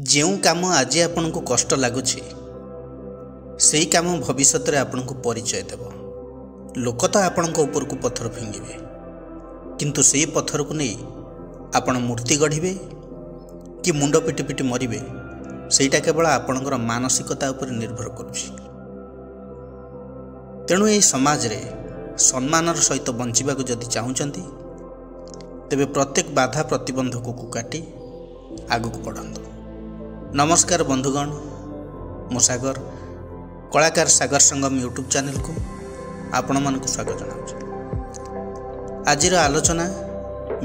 ଯେଉଁ କାମ ଆଜି ଆପଣଙ୍କୁ କଷ୍ଟ ଲାଗୁଛି ସେହି କାମ ଭବିଷ୍ୟତରେ ଆପଣଙ୍କୁ ପରିଚୟ ଦେବ। ଲୋକ ତ ଆପଣଙ୍କ ଉପରକୁ ପଥର ଫିଙ୍ଗିବେ, କିନ୍ତୁ ସେହି ପଥରକୁ ନେଇ ଆପଣ ମୂର୍ତ୍ତି ଗଢ଼ିବେ କି ମୁଣ୍ଡ ପିଟି ପିଟି ମରିବେ, ସେଇଟା କେବଳ ଆପଣଙ୍କର ମାନସିକତା ଉପରେ ନିର୍ଭର କରୁଛି। ତେଣୁ ଏହି ସମାଜରେ ସମ୍ମାନର ସହିତ ବଞ୍ଚିବାକୁ ଯଦି ଚାହୁଁଛନ୍ତି, ତେବେ ପ୍ରତ୍ୟେକ ବାଧା ପ୍ରତିବନ୍ଧକକୁ କାଟି ଆଗକୁ ବଢ଼ନ୍ତୁ। ନମସ୍କାର ବନ୍ଧୁଗଣ, ମୁଁ ସାଗର, କଳାକାର ସାଗର ସଙ୍ଗମ ୟୁଟ୍ୟୁବ୍ ଚ୍ୟାନେଲକୁ ଆପଣମାନଙ୍କୁ ସ୍ୱାଗତ ଜଣାଉଛି। ଆଜିର ଆଲୋଚନା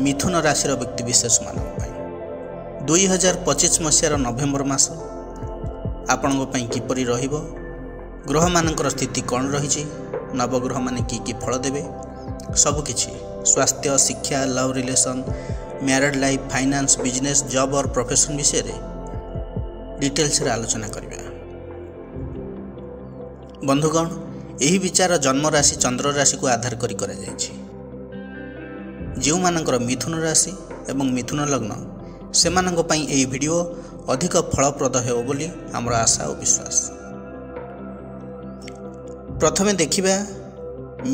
ମିଥୁନ ରାଶିର ବ୍ୟକ୍ତିବିଶେଷମାନଙ୍କ ପାଇଁ 2025 ମସିହାର ନଭେମ୍ବର ମାସ ଆପଣଙ୍କ ପାଇଁ କିପରି ରହିବ, ଗ୍ରହମାନଙ୍କର ସ୍ଥିତି କ'ଣ ରହିଛି, ନବଗ୍ରହମାନେ କି କି ଫଳ ଦେବେ, ସବୁକିଛି ସ୍ୱାସ୍ଥ୍ୟ, ଶିକ୍ଷା, love relation, married life, finance, business, job or profession ବିଷୟରେ ଡିଟେଲ୍ସରେ ଆଲୋଚନା କରିବା। ବନ୍ଧୁଗଣ, ଏହି ବିଚାର ଜନ୍ମ ରାଶି ଚନ୍ଦ୍ର ରାଶିକୁ ଆଧାର କରି କରାଯାଇଛି। ଯେଉଁମାନଙ୍କର ମିଥୁନ ରାଶି ଏବଂ ମିଥୁନ ଲଗ୍ନ, ସେମାନଙ୍କ ପାଇଁ ଏହି ଭିଡ଼ିଓ ଅଧିକ ଫଳପ୍ରଦ ହେବ ବୋଲି ଆମର ଆଶା ଓ ବିଶ୍ୱାସ। ପ୍ରଥମେ ଦେଖିବା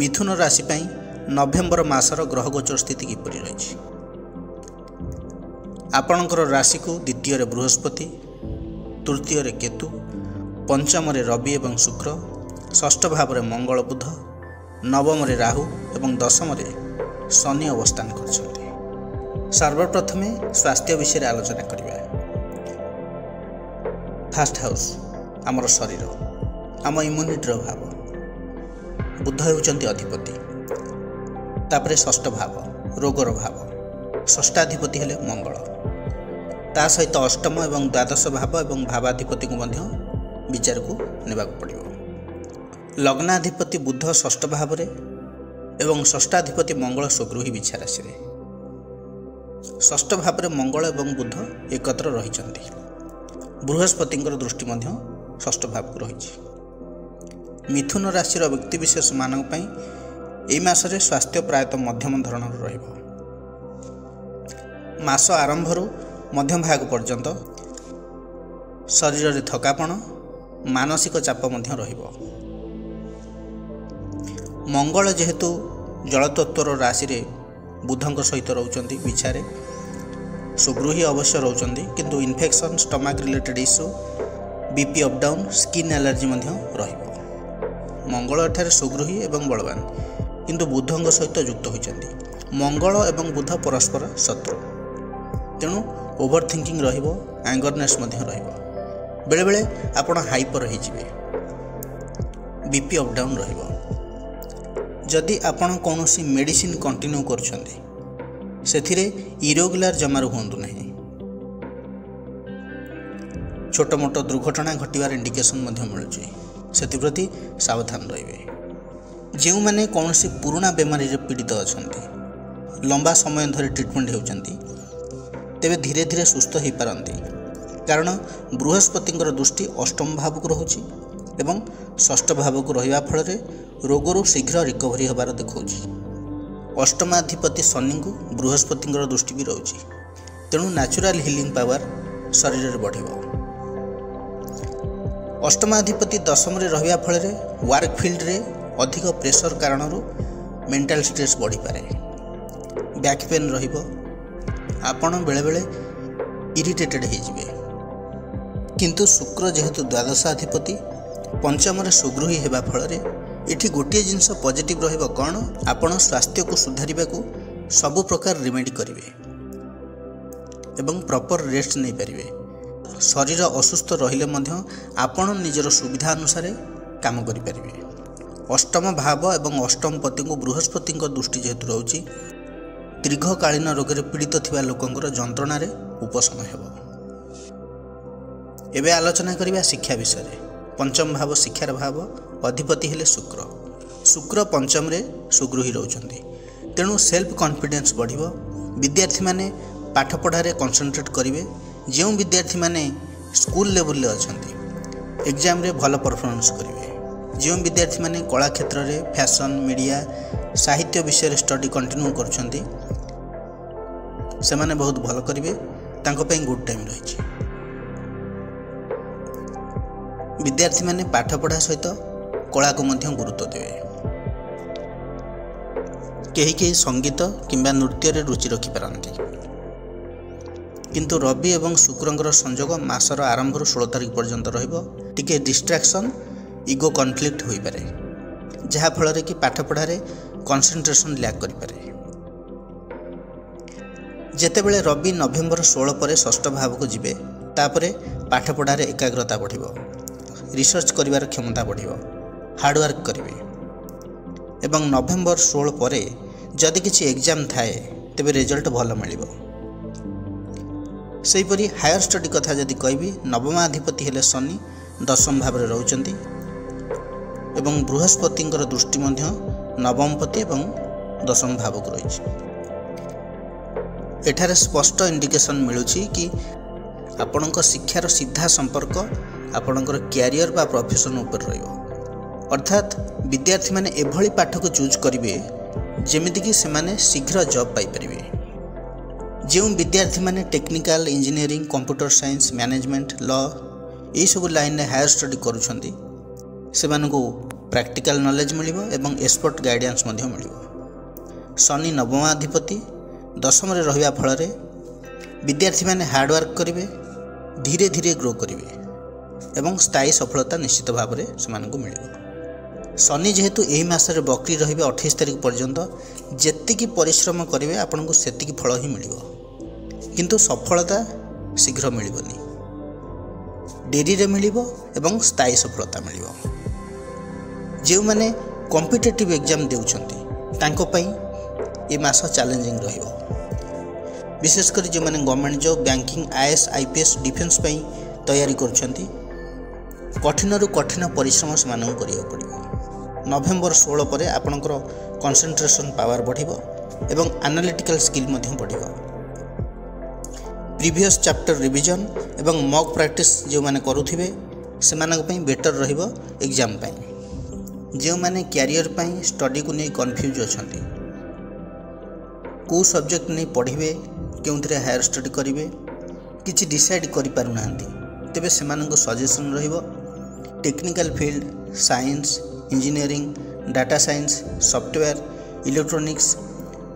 ମିଥୁନ ରାଶି ପାଇଁ ନଭେମ୍ବର ମାସର ଗ୍ରହଗୋଚର ସ୍ଥିତି କିପରି ରହିଛି। ଆପଣଙ୍କର ରାଶିକୁ ଦ୍ୱିତୀୟରେ ବୃହସ୍ପତି, ତୃତୀୟରେ କେତୁ, ପଞ୍ଚମରେ ରବି ଏବଂ ଶୁକ୍ର, ଷଷ୍ଠ ଭାବରେ ମଙ୍ଗଳ, ବୁଧ, ନବମରେ ରାହୁ ଏବଂ ଦଶମରେ ଶନି ଅବସ୍ଥାନ କରିଛନ୍ତି। ସର୍ବପ୍ରଥମେ ସ୍ୱାସ୍ଥ୍ୟ ବିଷୟରେ ଆଲୋଚନା କରିବା। ଫାର୍ଷ୍ଟ ହାଉସ୍ ଆମର ଶରୀର, ଆମ ଇମ୍ୟୁନିଟିର ଭାବ, ବୁଧ ହେଉଛନ୍ତି ଅଧିପତି। ତାପରେ ଷଷ୍ଠ ଭାବ ରୋଗର ଭାବ, ଷଷ୍ଠାଧିପତି ହେଲେ ମଙ୍ଗଳ। ତା ସହିତ ଅଷ୍ଟମ ଏବଂ ଦ୍ୱାଦଶ ଭାବ ଏବଂ ଭାବାଧିପତିକୁ ମଧ୍ୟ ବିଚାରକୁ ନେବାକୁ ପଡ଼ିବ। ଲଗ୍ନାଧିପତି ବୁଧ ଷଷ୍ଠ ଭାବରେ ଏବଂ ଷଷ୍ଠାଧିପତି ମଙ୍ଗଳ ସ୍ୱଗୃହୀ ବିଛା ରାଶିରେ। ଷଷ୍ଠ ଭାବରେ ମଙ୍ଗଳ ଏବଂ ବୁଧ ଏକତ୍ର ରହିଛନ୍ତି। ବୃହସ୍ପତିଙ୍କର ଦୃଷ୍ଟି ମଧ୍ୟ ଷଷ୍ଠ ଭାବକୁ ରହିଛି। ମିଥୁନ ରାଶିର ବ୍ୟକ୍ତିବିଶେଷମାନଙ୍କ ପାଇଁ ଏହି ମାସରେ ସ୍ୱାସ୍ଥ୍ୟ ପ୍ରାୟତଃ ମଧ୍ୟମ ଧରଣର ରହିବ। ମାସ ଆରମ୍ଭରୁ ମଧ୍ୟ ଭାଗ ପର୍ଯ୍ୟନ୍ତ ଶରୀରରେ ଥକାପଣ, ମାନସିକ ଚାପ ମଧ୍ୟ ରହିବ। ମଙ୍ଗଳ ଯେହେତୁ ଜଳତତ୍ତ୍ୱର ରାଶିରେ ବୁଧଙ୍କ ସହିତ ରହୁଛନ୍ତି ବିଛାରେ, ସୁଗୃହୀ ଅବଶ୍ୟ ରହୁଛନ୍ତି, କିନ୍ତୁ infection, stomach related issue, BP up down, skin allergy ମଧ୍ୟ ରହିବ। ମଙ୍ଗଳ ଏଠାରେ ସୁଗୃହୀ ଏବଂ ବଳବାନ, କିନ୍ତୁ ବୁଧଙ୍କ ସହିତ ଯୁକ୍ତ ହୋଇଛନ୍ତି। ମଙ୍ଗଳ ଏବଂ ବୁଧ ପରସ୍ପର ଶତ୍ରୁ, ତେଣୁ ଓଭର ଥିଙ୍କିଂ ରହିବ, ଆଙ୍ଗରନେସ୍ ମଧ୍ୟ ରହିବ। ବେଳେବେଳେ ଆପଣ ହାଇପର ହୋଇଯିବେ, ବିପି ଅପଡାଉନ୍ ରହିବ। ଯଦି ଆପଣ କୌଣସି ମେଡ଼ିସିନ୍ କଣ୍ଟିନ୍ୟୁ କରୁଛନ୍ତି, ସେଥିରେ ଇରେଗୁଲାର ଜମାରୁ ହୁଅନ୍ତୁ ନାହିଁ। ଛୋଟ ମୋଟ ଦୁର୍ଘଟଣା ଘଟିବାର ଇଣ୍ଡିକେସନ୍ ମଧ୍ୟ ମିଳୁଛି, ସେଥିପ୍ରତି ସାବଧାନ ରହିବେ। ଯେଉଁମାନେ କୌଣସି ପୁରୁଣା ବେମାରୀରେ ପୀଡ଼ିତ ଅଛନ୍ତି, ଲମ୍ବା ସମୟ ଧରି ଟ୍ରିଟମେଣ୍ଟ ହେଉଛନ୍ତି, ତେବେ ଧୀରେ ଧୀରେ ସୁସ୍ଥ ହୋଇପାରନ୍ତି, କାରଣ ବୃହସ୍ପତିଙ୍କର ଦୃଷ୍ଟି ଅଷ୍ଟମ ଭାବକୁ ରହୁଛି ଏବଂ ଷଷ୍ଠ ଭାବକୁ ରହିବା ଫଳରେ ରୋଗରୁ ଶୀଘ୍ର ରିକଭରି ହେବାର ଦେଖାଉଛି। ଅଷ୍ଟମାଧିପତି ଶନିଙ୍କୁ ବୃହସ୍ପତିଙ୍କର ଦୃଷ୍ଟି ବି ରହୁଛି, ତେଣୁ ନ୍ୟାଚୁରାଲ ହିଲିଂ ପାୱାର ଶରୀରରେ ବଢ଼ିବ। ଅଷ୍ଟମାଧିପତି ଦଶମରେ ରହିବା ଫଳରେ ୱାର୍କ ଫିଲ୍ଡରେ ଅଧିକ ପ୍ରେସର କାରଣରୁ ମେଣ୍ଟାଲ ଷ୍ଟ୍ରେସ୍ ବଢ଼ିପାରେ, ବ୍ୟାକ୍ ପେନ୍ ରହିବ, ଆପଣ ବେଳେବେଳେ ଇରିଟେଟେଡ୍ ହୋଇଯିବେ। କିନ୍ତୁ ଶୁକ୍ର ଯେହେତୁ ଦ୍ୱାଦଶାଧିପତି ପଞ୍ଚମରେ ସୁଗୃହୀ ହେବା ଫଳରେ ଏଠି ଗୋଟିଏ ଜିନିଷ ପଜିଟିଭ୍ ରହିବ, କ'ଣ? ଆପଣ ସ୍ୱାସ୍ଥ୍ୟକୁ ସୁଧାରିବାକୁ ସବୁ ପ୍ରକାର ରିମେଡ଼ି କରିବେ ଏବଂ ପ୍ରପର ରେଷ୍ଟ ନେଇପାରିବେ। ଶରୀର ଅସୁସ୍ଥ ରହିଲେ ମଧ୍ୟ ଆପଣ ନିଜର ସୁବିଧା ଅନୁସାରେ କାମ କରିପାରିବେ। ଅଷ୍ଟମ ଭାବ ଏବଂ ଅଷ୍ଟମ ପତିଙ୍କୁ ବୃହସ୍ପତିଙ୍କ ଦୃଷ୍ଟି ଯେହେତୁ ରହୁଛି, ଦୀର୍ଘକାଳୀନ ରୋଗରେ ପୀଡ଼ିତ ଥିବା ଲୋକଙ୍କର ଯନ୍ତ୍ରଣାରେ ଉପଶମ ହେବ। ଏବେ ଆଲୋଚନା କରିବା ଶିକ୍ଷା ବିଷୟରେ। ପଞ୍ଚମ ଭାବ ଶିକ୍ଷାର ଭାବ, ଅଧିପତି ହେଲେ ଶୁକ୍ର। ଶୁକ୍ର ପଞ୍ଚମରେ ସୁଗୃହୀ ରହୁଛନ୍ତି, ତେଣୁ ସେଲ୍ଫ କନଫିଡେନ୍ସ ବଢ଼ିବ। ବିଦ୍ୟାର୍ଥୀମାନେ ପାଠପଢ଼ାରେ କନସେନ୍ଟ୍ରେଟ୍ କରିବେ। ଯେଉଁ ବିଦ୍ୟାର୍ଥୀମାନେ ସ୍କୁଲ ଲେଭେଲରେ ଅଛନ୍ତି, ଏକ୍ଜାମରେ ଭଲ ପରଫର୍ମାନ୍ସ କରିବେ। ଯେଉଁ ବିଦ୍ୟାର୍ଥୀମାନେ କଳା କ୍ଷେତ୍ରରେ, ଫ୍ୟାସନ୍, ମିଡ଼ିଆ, ସାହିତ୍ୟ ବିଷୟରେ ଷ୍ଟଡି କଣ୍ଟିନ୍ୟୁ କରୁଛନ୍ତି, ସେମାନେ ବହୁତ ଭଲ କରିବେ, ତାଙ୍କ ପାଇଁ ଗୁଡ୍ ଟାଇମ୍ ରହିଛି। विद्यार्थी माने पाठपढ़ा सहित कला को मध्य गुरुत्व देवे। कहीं कहीं संगीत किंबा नृत्य रे रुचि रखिपारती, किंतु रवि एवं शुक्रंकर संजोग मासर आरंभ 16 तारिख पर्यंत रहिबो। टिके डिस्ट्रैक्शन इगो कॉन्फ्लिक्ट होई पारे, जहा फल कि पाठपढ़ा रे कंसंट्रेशन लैक करि पारे। जेतेबेले रवि नवेम्बर 16 पर षष्ठ भाव को जिबे, तापरे पाठपढ़ा रे एकाग्रता बढ़िबो, रिसर्च करिवार क्षमता बढ़िबो, हार्डवर्क करिवे। एवं नवेम्बर 16 पर जदि किछि एग्जाम थाए तेबे रिजल्ट भल मिलिबो। सेहीपरि हायर स्टडी कथा जदि कहबी, नवमाधिपति हेले शनि दशम भाव में रहउचंती एवं बृहस्पति दृष्टि मध्य नवमपति एवं दशम भाव को रही। एठारे स्पष्ट इंडिकेशन मिलुछि कि आपणक शिक्षार सीधा संपर्क आपणकर कैरियर बा प्रोफेशन उपर रहिबो। अर्थात विद्यार्थी माने एभली पाठ को चूज करिवे जेमिति कि सेमाने शीघ्र जॉब पाई परिवे। जो विद्यार्थी माने technical engineering, computer science, management, law यही सब लाइन में हायर स्टडी करुछंती, सेमानकु प्रैक्टिकल नॉलेज मिलिबो एवं एक्सपर्ट गाइडेंस मध्य मिलिबो। शनि नवमाधिपति दशम रे रहिबा फल रे विद्यार्थी माने हार्डवर्क करिवे, धीरे धीरे ग्रो करिवे एवं स्थायी सफलता निश्चित भाव में सेमानकु मिलिबो। शनि जेहेतु यही मासरे बकरी रहिबे 28 तारिख पर्यंत, जेतिकी परिश्रम करिवे आपनको सेतिकी फल ही मिलिबो, किंतु सफलता शीघ्र मिलिबोनी, डेरी रे मिलिबो एवं स्थायी सफलता मिलिबो। जो माने कॉम्पिटिटिव एग्जाम देउछंती तांको पई ए मास चैलेंजिंग रहिबो। विशेषकर जो माने government job, banking, IAS, IPS, defence पई तैयारी करुछंती, कठिन रु कठिन परिश्रम सेमानकु करियो पड़िबो। नवेम्बर 16 पर आपणकर कंसंट्रेशन पावर बढ़िबो एवं एनालिटिकल स्किल मध्य बढ़िबो। प्रीवियस चैप्टर रिवीजन एवं मॉक प्रैक्टिस जो माने करुथिबे सेमानक पई बेटर रहिबो एग्जाम पई। जो माने कैरियर पई स्टडी को नै कंफ्यूज अछंती, को सब्जेक्ट नै पढ़िबे, केउथरे हायर स्टडी करिवे, किछि डिसाइड करि पारु नाहंती, तेबे सेमानक सजेशन रहिबो technical field, science, engineering, data science, software, electronics,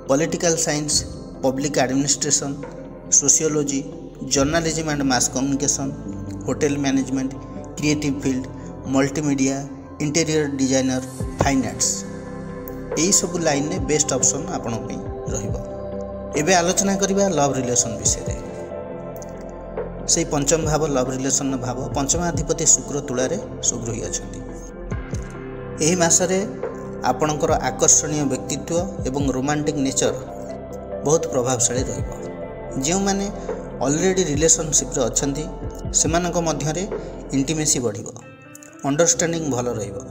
political science, public administration, sociology, journalism and mass communication, hotel management, creative field, multimedia, interior designer, fine arts यही सब line में best option आपण पे रहिबो। एबे आलोचना करिबा लव रिलेशन विषय रे। से पंचम भाव लव रिलेशन भाव पंचमाधिपति शुक्र तुलारे सुगृही अछंती। एही मासरे आपणकर आकर्षणीय व्यक्तित्व एवं रोमांटिक नेचर बहुत प्रभावशाली रहिबो। जो माने ऑलरेडी रिलेशनशिप रे अछंती सेमानक मध्य रे इंटिमेसी बढ़िबो, अंडरस्टैंडिंग भल रहिबो,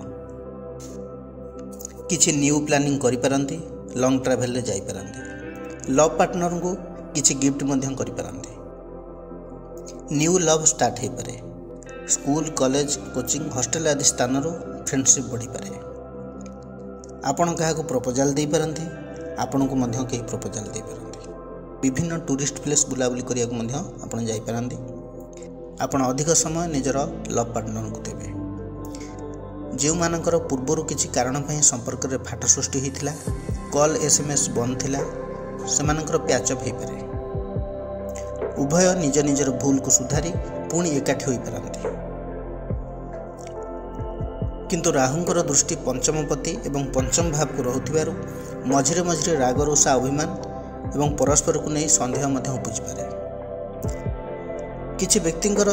किछि न्यू प्लानिंग करि पारंती, लॉन्ग ट्रैवल रे जाई पारंती, लव पार्टनर को किछि गिफ्ट मध्य करि पारंती, न्यू लव स्टार्ट हे पारे, स्कूल, कॉलेज, कोचिंग, हॉस्टल आदि स्थान फ्रेंडशिप बढ़ी पारे। आपण क्या प्रपोजाल दे पारंती, आपण को मध्य कहीं प्रपोजाल दे पारंती। विभिन्न टूरिस्ट प्लेस बुलाबुली करिया को मध्य आपण जाई पारंती। आपण अधिक समय निजर लव पार्टनर को देबे। जो मानकर पूर्वरु किछि कारण पई संपर्क रे फाट सृष्टि होइथिला, कॉल एसएमएस बंद थिला, सेमानकर पैचअप हे पारे। उभय निज निजर भूल को सुधारी पुणी एकाठी होई पारंती। किंतु राहुंकर दृष्टि पंचमपति एवं पंचम भाव को रहुथिबारु मझिरे मझिरे राग रोषा अभिमान एवं परस्पर को नहीं संदेह मध्य उपजि पारे। किछि व्यक्तिंकर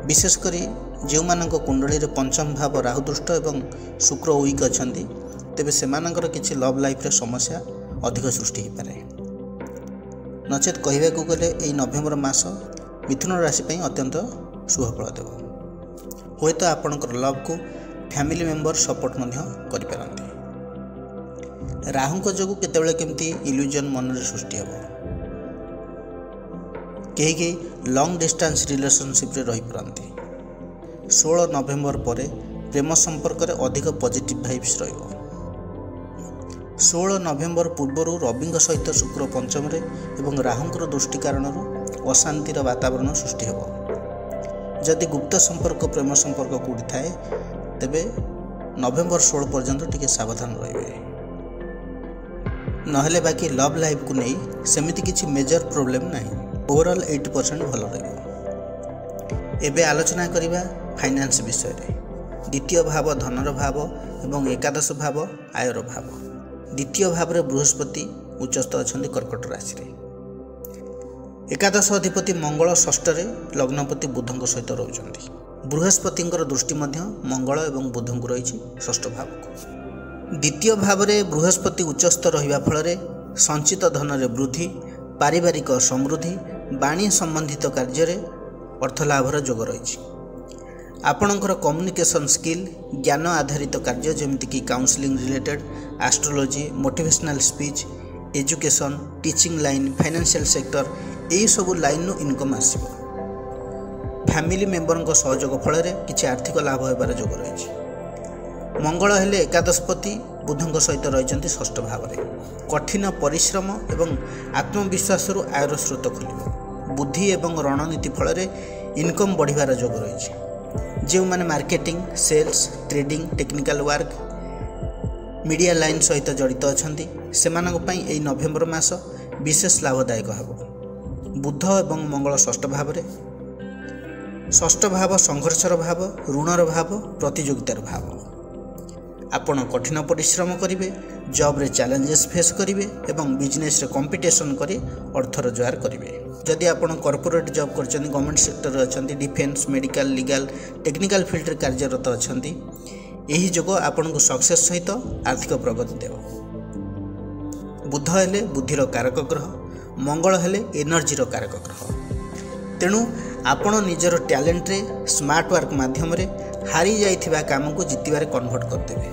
विशेष करी जो मानक कुंडली रे पंचम भाव राहु दृष्ट एवं शुक्र वीक अछंती, तेबे सेमानकर किछि लव लाइफ रे समस्या अधिक सृष्टि हो पारे। नचेत कहबा को गले एई नवेम्बर मास मिथुन राशि पई अत्यंत शुभफल देव। होय तो आपनकर लव को फैमिली मेंबर सपोर्ट मध्य करि पारंती। राहु को जोगु केतेबेले केमती इल्यूजन मन रे सृष्टि हेबो। कहीं लॉन्ग डिस्टेंस रिलेशनशिप रे रही पारंती। 16 नवेम्बर पर प्रेम संपर्क रे अधिक पॉजिटिव वाइब्स रहिबो। 16 नवेम्बर पूर्व रवि सहित शुक्र पंचम रे एवं राहुंकर दृष्टि कारण अशांतिर वातावरण सृष्टि हेबो। जदि गुप्त संपर्क प्रेम संपर्क कौटी थाए तेबे नवेम्बर 16 पर्यंत टिके सावधान रहिबे। नहले बाकी लव लाइफ को नहीं सेमिति किछि मेजर प्रॉब्लम नहीं, ओवरऑल 80% भल रहिबो। एबे आलोचना करिबा फाइनेंस विषय रे। द्वितीय भाव धनर भाव एवं एकादश भाव आयर भाव। द्वितीय भाव रे बृहस्पति उच्चस्थ अछंती कर्कट राशि रे। एकादश अधिपति मंगल षष्ठ रे लग्नपति बुधଙ୍କ सहित रहउछंती। बृहस्पतिଙ୍କର दृष्टि मध्य मंगल एवं बुधଙ୍କୁ रहिछि षष्ठ भाव को। द्वितीय भाव रे बृहस्पति उच्चस्थ रहिबा फल रे संचित धन रे वृद्धि, पारिवारिक समृद्धि, वाणी संबंधित कार्य रे अर्थ लाभर जोग रहिछि। आपणकर कम्युनिकेशन स्किल, ज्ञान आधारित कार्य जेमिति कि counselling related, astrology, motivational speech, education, teaching line, financial sector यही सब लाइन नु इनकम आसीबो। फैमिली मेंबर को सहयोग फल रे किछि आर्थिक लाभ होबार जोग रहिछि। मंगल हेले एकादशपति बुधଙ୍କ सहित रहिचंती षष्ठ भाव रे। कठिन परिश्रम एवं आत्मविश्वास रु आयर स्रोत खोलिबो। बुद्धि एवं रणनीति फल रे इनकम बढ़िबार जोग रहिछि। जो माने marketing, sales, trading, technical work, media line सहित जड़ित अछंती सेमानक पई एई नवेम्बर मास विशेष लाभदायक हेबो। बुध एवं मंगल षष्ठ भाव रे। षष्ठ भाव संघर्षर भाव, ऋणर भाव, प्रतियोगितार भाव। आपण कठिन परिश्रम करिवे, जॉब रे चैलेंजेस फेस करिवे एवं बिजनेस रे कंपटीशन करी अर्थ रोजगार करिवे। जदि आपण कॉर्पोरेट जॉब करछन्ती, गवर्नमेंट सेक्टर रे अछन्ती, defence, medical, legal, technical field रे कार्यरत अछन्ती, एही जोग आपण को सक्सेस सहित आर्थिक प्रगति देव। बुध हेले बुद्धिर कारक ग्रह, मंगल हेले एनर्जीर कारक ग्रह। तेणु आपण निजर टैलेंट रे स्मार्ट वर्क माध्यम रे हारी जाइथिबा काम को जितिबारे कन्वर्ट करदेबे।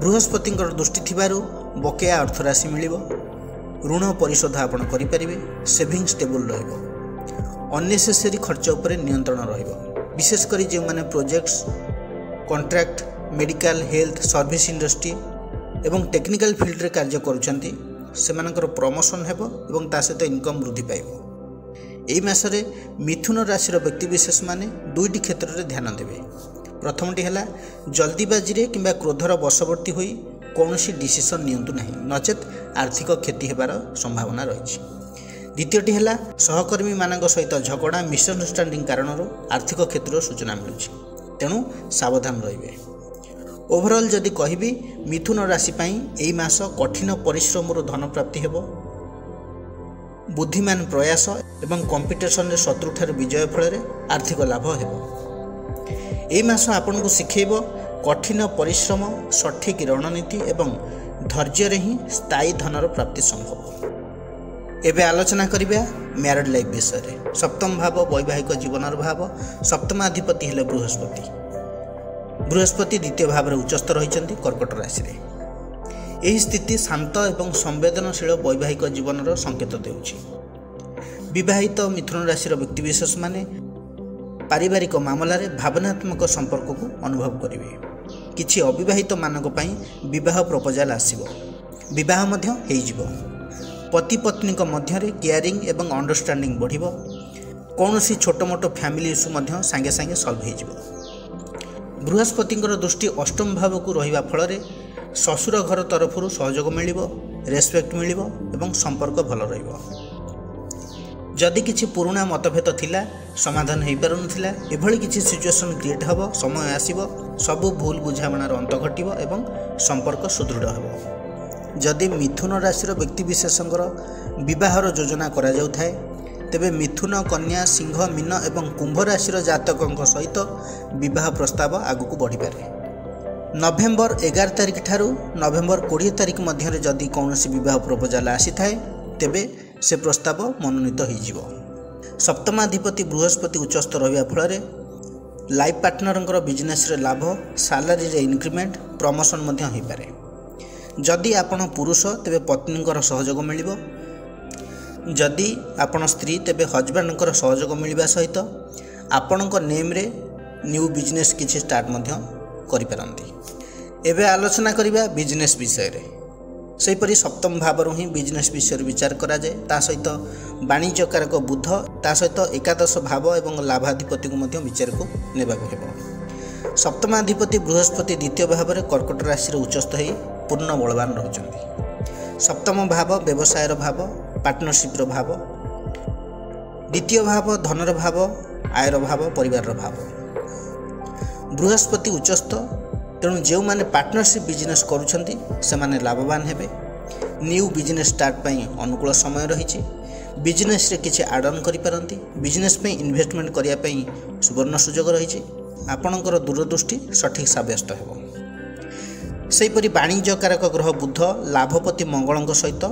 बृहस्पतिଙ୍କର दृष्टि थिबारु बकेया अर्थराशि मिलिबो। ऋण परिशोध आपण करि परिबे। Saving stable रहइबो। अननेसेसरी खर्च उपरे नियंत्रण रहइबो। विशेष करी जे माने projects, contract, medical, health, service industry एवं टेक्निकल फील्ड रे कार्य करूछंती सेमानकर प्रमोशन हेबो एवं ता सहित इनकम वृद्धि पाइबो। एई मासरे मिथुन राशि व्यक्ति विशेष माने दुईटी क्षेत्र रे ध्यान देबे। प्रथमटी हला जल्दीबाजी रे किंबा क्रोधर वशवर्ती होई कौनसी डिसीजन नियंतु नाही, नचेत आर्थिक क्षति हेबार संभावना रहिछि। द्वितीयटी हला सहकर्मी मानक सहित झगड़ा, मिसअंडरस्टैंडिंग कारणरू आर्थिक क्षेत्र सूचना मिलुछि, तेणु सावधान रहिबे। ओवरऑल जदि कहिबी मिथुन राशि पई एई मास कठिन परिश्रम रो धन प्राप्ति हेबो। बुद्धिमान प्रयास एवं कंपटीशन रे शत्रुठार विजय फल रे आर्थिक लाभ हेबो। एई मास आपन को सिखेइबो कठिन परिश्रम, सठिक रणनीति एवं धैर्य रे ही स्थायी धनर प्राप्ति संभव। एबे आलोचना करिबा मैरिड लाइफ विषय रे। सप्तम भाव वैवाहिक जीवनर भाव। सप्तमाधिपति हेले बृहस्पति। बृहस्पति द्वितीय भाव रे उच्चस्थ रहिचंती कर्कट राशि रे। एही स्थिति शांत एवं संवेदनशील वैवाहिक जीवनर संकेत देउछि। विवाहित मिथुन राशि व्यक्ति विशेष माने पारिवारिक मामला रे भावनात्मक संपर्क को अनुभव करिवे। किछि अविवाहित मानक पई विवाह प्रपोजल आसीबो। विवाह मध्य हेइ जिवो। पति पत्नी मध्य रे केयरिंग एवं अंडरस्टैंडिंग बढ़िबो। कौनसी छोट मोट फैमिली इश्यू मध्य सांगे सांगे सॉल्व हेइ जिवो। बृहस्पतिଙ୍କର दृष्टि अष्टम भाव को रहिबा फल रे ससुर घर तरफ सहयोग मिलिबो, रेस्पेक्ट मिलिबो एवं संपर्क भल रहिबो। जदि किछि पुराना मतभेद थिला, समाधान हेइ पारुनथिला, एभली किछि सिचुएशन क्रिएट हबो, समय आसीबो, सब भूल बुझामणार अंत घटिबो एवं संपर्क सुदृढ़ हबो। जदि मिथुन राशि व्यक्ति विशेषंकर विवाहर योजना करा जाउथाय तेबे मिथुन, कन्या, सिंह, मीन एवं कुंभ राशि जातकों सहित विवाह प्रस्ताव आगु बढ़ी पारे। नवेम्बर 11 तारिख ठारू नवेम्बर 20 तारिख मध्य जदि कौनसी विवाह प्रपोजल आसी थाए तेबे से प्रस्ताव मनोनीत हो। सप्तमाधिपति बृहस्पति उच्चस्थ रहिबा फल लाइफ पार्टनर बिजनेस रे लाभ, सैलरी रे इंक्रीमेंट, प्रमोशन मध्य हो पारे। जदि आपण पुरुष तेबे पत्नीकर सहयोग मिलिबो। जदि आपण स्त्री तेबे हजबैंडकर सहयोग मिलवा सहित आपणक नेम रे न्यू बिजनेस किछि स्टार्ट मध्य करि पारंती। एबे आलोचना करिबा बिजनेस विषय रे। सेहीपरि सप्तम भाव ही बिजनेस विषय विचार करा जाए। ता सहित वाणिज्य कारक बुध ता सहित एकादश भाव और लाभाधिपति को मध्य विचार को नेबाक हेबो। सप्तमाधिपति बृहस्पति द्वितीय भाव में कर्कट राशि उच्चस्थ हो पूर्ण बलवान रहउछन्ति। सप्तम भाव व्यवसाय भाव, पार्टनरशिप भाव, द्वितीय भाव धनर भाव, आयर भाव, परिवार भाव। बृहस्पति उच्चस्थ, तेणु जो मैंने पार्टनरशिप बिजनेस करुछन्ति से माने लाभवान हेबे। न्यू बिजनेस स्टार्ट पई अनुकूल समय रही। बिजनेस रे किछि एड ऑन करि पारंती। बिजनेस पे इन्वेस्टमेंट करिया पई सुवर्ण सुजोग रही। आपणकर दूरदृष्टि सठिक साब्यस्त हेबो। सेहीपरि वाणिज्य कारक ग्रह बुध लाभपति मंगल सहित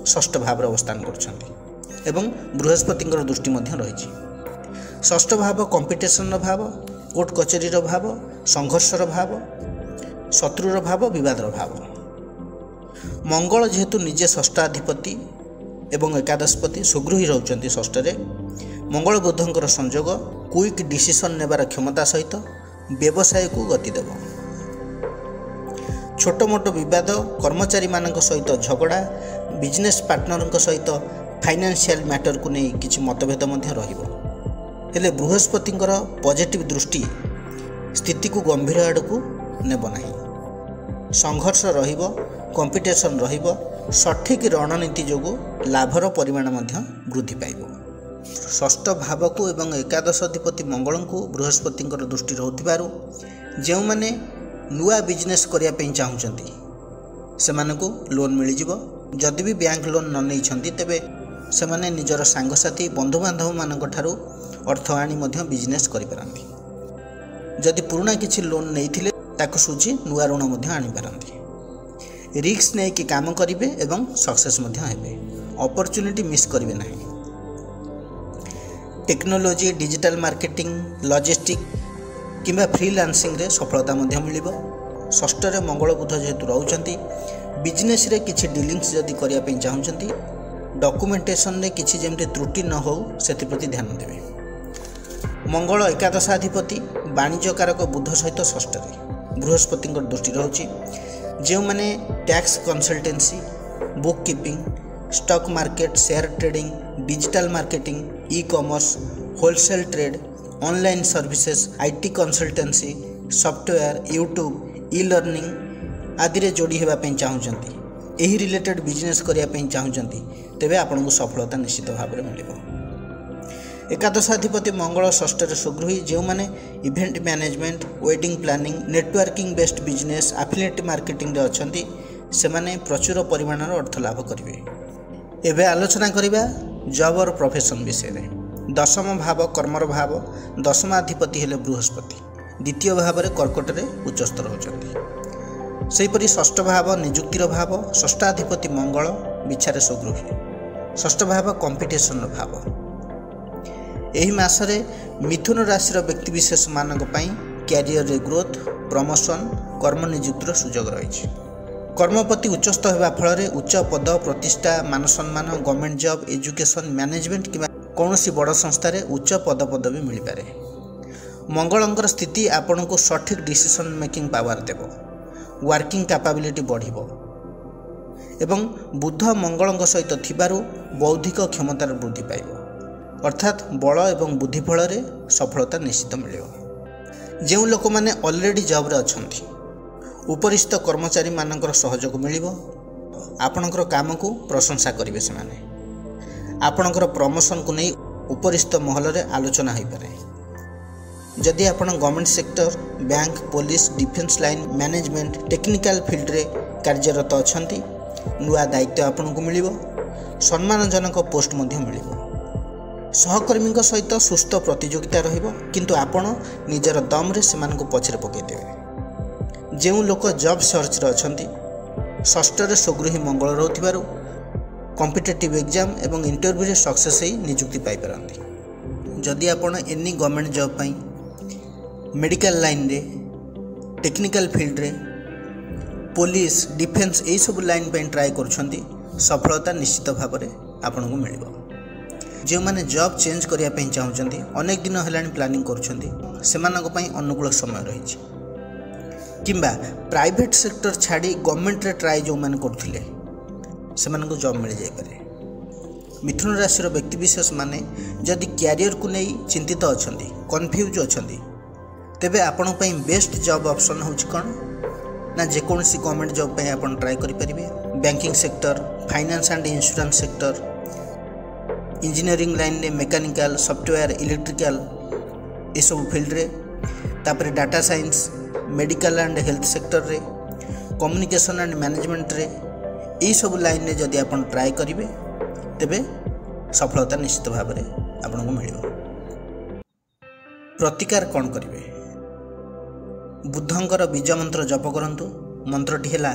षष्ठ भाव अवस्थान करछन्ति एवं बृहस्पति दृष्टि मध्य रही। षष्ठ भाव कंपिटिशन भाव, कोर्ट कचेरी भाव, संघर्षर भाव, शत्रुर भाव, विवादर भाव। मंगल जेहेतु निजे षष्ठाधिपति एवं एकादशपति सुगृही रहउचन्ति षष्ठरे। मंगल बुधंकर संयोग क्विक डिसीजन नेबार क्षमता सहित व्यवसाय को गति देव। छोट मोट विवाद, कर्मचारी मानक सहित झगड़ा, बिजनेस पार्टनर सहित फाइनेंशियल मैटर को नहीं किछि मतभेद मध्य रहिबो। हेले बृहस्पतिंकर पॉजिटिव दृष्टि स्थिति को गंभीर आड़ को नेब नाही। संघर्ष रहिबो, कंपिटिशन रहिबो, सठिक रणनीति जोगु लाभर परिमाण मध्य वृद्धि पाइबो। षष्ठ भाव को एवं एकादश अधिपति मंगल को बृहस्पतिंकर दृष्टि रहउथिबारु जेउ माने नुआ बिजनेस करिया पे चाहुचंती सेमानकु लोन मिल जिवो। जदि भी बैंक लोन न नै छंती तेबे सेमाने निजर सांगसाथी बंधु बांधव मानक ठारू अर्थ आनी मध्य बिजनेस करि पारंती। जदि पुराना किछि लोन नैथिले ताको सुझी नुआ ऋण मध्य आनी पारंती। रिस्क नै कि काम करिवे एवं सक्सेस मध्य हेबे। अपॉर्चुनिटी मिस करिवे नाही। टेक्नोलोजी, डिजिटल मार्केटिंग, लॉजिस्टिक किंबा फ्रीलांसिंग रे सफलता मध्य मिलिबो। षष्ठ रे मंगल बुध जेहेतु रहउचंती बिजनेस रे किछि डीलिंग्स जदि करिया पे चाहुचंती डॉक्यूमेंटेशन रे किछि जेमते त्रुटि न हो सेति प्रति ध्यान देबे। मंगल एकादशाधिपति वाणिज्य कारक बुध सहित षष्ठ रे बृहस्पति दृष्टि रहुछि। जो माने tax consultancy, book keeping, stock market, share trading, digital marketing, e commerce, wholesale trade, online services, IT consultancy, software, YouTube, e learning आदि रे जोड़ी हेबा पे चाहुचंती, एही रिलेटेड बिजनेस करिया पे चाहुचंती तेबे आपनको सफलता निश्चित भाव में मिलिबो। एकादशाधिपति मंगल षष्ठ रे सुगृही जो माने event management, wedding planning, networking based business, affiliate marketing रे अछंती सेमाने प्रचुर परिमाण अर्थ लाभ करिवे। एबे आलोचना करिबा जॉब और प्रोफेशन विषय रे। दशम भाव कर्मर भाव, दशमाधिपति हेले बृहस्पति, द्वितीय भाव रे कर्कट रे उच्चस्थ रहउचंती। सेहीपरि षष्ठ भाव नियुक्तिर भाव, षष्ठाधिपति मंगल विचारे सुगृही, षष्ठ भाव कंपिटिशन भाव। एही मासरे मिथुन राशि व्यक्ति विशेष मानक पई कैरियर रे ग्रोथ, प्रमोशन, कर्म नियुक्तिर सुजोग रही। कर्मपति उच्चस्थ होगा फल उच्च पद प्रतिष्ठा, मान सम्मान, गवर्नमेंट जॉब, एजुकेशन, मैनेजमेंट कि कौन बड़ संस्था रे उच्च पद पदवी मिल पारे। मंगलंकर स्थिति आपण को सठिक डिसीजन मेकिंग पावर देव, वर्किंग कैपेबिलिटी बढ़िबो एवं बुध मंगल सहित थिबारु बौद्धिक क्षमतार वृद्धि पाइब, अर्थात बल एवं बुद्धि फल सफलता निश्चित मिलिବ। जो लोक मैंने ऑलरेडी जॉब रे अछंती उपरिस्थ कर्मचारी मानकर सहयोग मिलिବ। आपणकर काम को प्रशंसा करेंगे से माने। आपणकर प्रमोशन को नहीं उपरिस्थ महल रे आलोचना हो पारे। जदि आपण government sector, bank, police, defence line, management, technical field रे कार्यरत अछंती नुआ दायित्व आपन को मिलिବ। सम्मानजनक पोस्ट मध्य मिलिବ। सहकर्मी सहित सुस्थ प्रतियोगिता रहिबो, किंतु आपण निजर दम रे सेमान को पछरे पकई देबे। जेउ लोक जॉब सर्च रे अछंती षष्ठ रे सुगृही मंगल रहउथिबारु कॉम्पिटिटिव एग्जाम एवं इंटरव्यू रे सक्सेस ही नियुक्ति पाई पारंती। जदि आपण एनी गवर्नमेंट जॉब पाई मेडिकल लाइन रे, टेक्निकल फील्ड रे, पुलिस, डिफेन्स यही सब लाइन पे ट्राए करुछंती सफलता निश्चित भाव में आपन को मिलिबो। जो माने जॉब चेंज करिया पे चाहउछंती अनेक दिन हेलानी प्लानिंग करुछंती सेमानक पई अनुकूल समय रहिछि, किंबा प्राइवेट सेक्टर छाड़ी गवर्नमेंट रे ट्राए जो माने करथिले ସେମାନଙ୍କୁ ଜବ୍ ମିଳିଯାଇପାରେ। ମିଥୁନ ରାଶିର ବ୍ୟକ୍ତିବିଶେଷ ମାନେ ଯଦି କ୍ୟାରିୟରକୁ ନେଇ ଚିନ୍ତିତ ଅଛନ୍ତି, କନଫ୍ୟୁଜ୍ ଅଛନ୍ତି, ତେବେ ଆପଣଙ୍କ ପାଇଁ ବେଷ୍ଟ ଜବ୍ ଅପସନ୍ ହେଉଛି କ'ଣ ନା ଯେକୌଣସି ଗଭର୍ଣ୍ଣମେଣ୍ଟ ଜବ୍ ପାଇଁ ଆପଣ ଟ୍ରାଏ କରିପାରିବେ। Banking sector, finance and insurance sector, engineering ଲାଇନ୍ରେ ମେକାନିକାଲ, ସଫ୍ଟୱେୟାର, ଇଲେକ୍ଟ୍ରିକାଲ ଏସବୁ ଫିଲ୍ଡରେ, ତାପରେ data science, medical and health ସେକ୍ଟରରେ, କମ୍ୟୁନିକେସନ୍ ଆଣ୍ଡ ମ୍ୟାନେଜମେଣ୍ଟରେ, ଏହିସବୁ ଲାଇନ୍ରେ ଯଦି ଆପଣ ଟ୍ରାଏ କରିବେ ତେବେ ସଫଳତା ନିଶ୍ଚିତ ଭାବରେ ଆପଣଙ୍କୁ ମିଳିବ। ପ୍ରତିକାର କ'ଣ କରିବେ? ବୁଦ୍ଧଙ୍କର ବୀଜ ମନ୍ତ୍ର ଜପ କରନ୍ତୁ। ମନ୍ତ୍ରଟି ହେଲା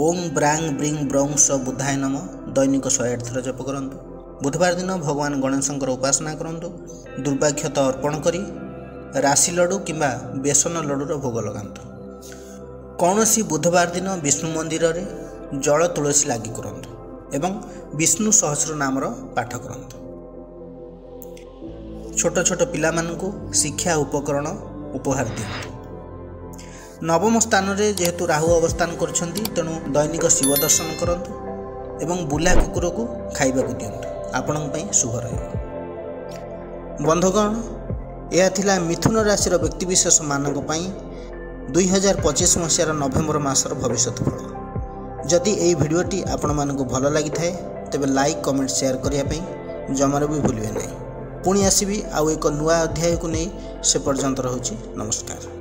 ଓମ୍ ବ୍ରାଙ୍ଗ ବ୍ରିଙ୍ଗ ବ୍ରଙ୍ଗ ସ ବୁଦ୍ଧାୟ ନମ। ଦୈନିକ 108 ଥର ଜପ କରନ୍ତୁ। ବୁଧବାର ଦିନ ଭଗବାନ ଗଣେଶଙ୍କର ଉପାସନା କରନ୍ତୁ। ଦୁର୍ବାକ୍ଷତ ଅର୍ପଣ କରି ରାଶି ଲଡ଼ୁ କିମ୍ବା ବେସନ ଲଡ଼ୁର ଭୋଗ ଲଗାନ୍ତୁ। କୌଣସି ବୁଧବାର ଦିନ ବିଷ୍ଣୁ ମନ୍ଦିରରେ ଜଳ ତୁଳସୀ ଲାଗି କରନ୍ତୁ ଏବଂ ବିଷ୍ଣୁ ସହସ୍ର ନାମର ପାଠ କରନ୍ତୁ। ଛୋଟ ଛୋଟ ପିଲାମାନଙ୍କୁ ଶିକ୍ଷା ଉପକରଣ ଉପହାର ଦିଅନ୍ତୁ। ନବମ ସ୍ଥାନରେ ଯେହେତୁ ରାହୁ ଅବସ୍ଥାନ କରୁଛନ୍ତି, ତେଣୁ ଦୈନିକ ଶିବ ଦର୍ଶନ କରନ୍ତୁ ଏବଂ ବୁଲା କୁକୁରକୁ ଖାଇବାକୁ ଦିଅନ୍ତୁ। ଆପଣଙ୍କ ପାଇଁ ଶୁଭ ରହିବ। ବନ୍ଧୁଗଣ, ଏହା ଥିଲା ମିଥୁନ ରାଶିର ବ୍ୟକ୍ତିବିଶେଷ ମାନଙ୍କ ପାଇଁ 2025 ମସିହାର ନଭେମ୍ବର ମାସର ଭବିଷ୍ୟତ ଫଳ। ଯଦି ଏହି ଭିଡ଼ିଓଟି ଆପଣମାନଙ୍କୁ ଭଲ ଲାଗିଥାଏ ତେବେ ଲାଇକ୍, କମେଣ୍ଟ, ସେୟାର କରିବା ପାଇଁ ଜମାରୁ ବି ଭୁଲିବେ ନାହିଁ। ପୁଣି ଆସିବି ଆଉ ଏକ ନୂଆ ଅଧ୍ୟାୟକୁ ନେଇ। ସେ ପର୍ଯ୍ୟନ୍ତ ରହୁଛି ନମସ୍କାର।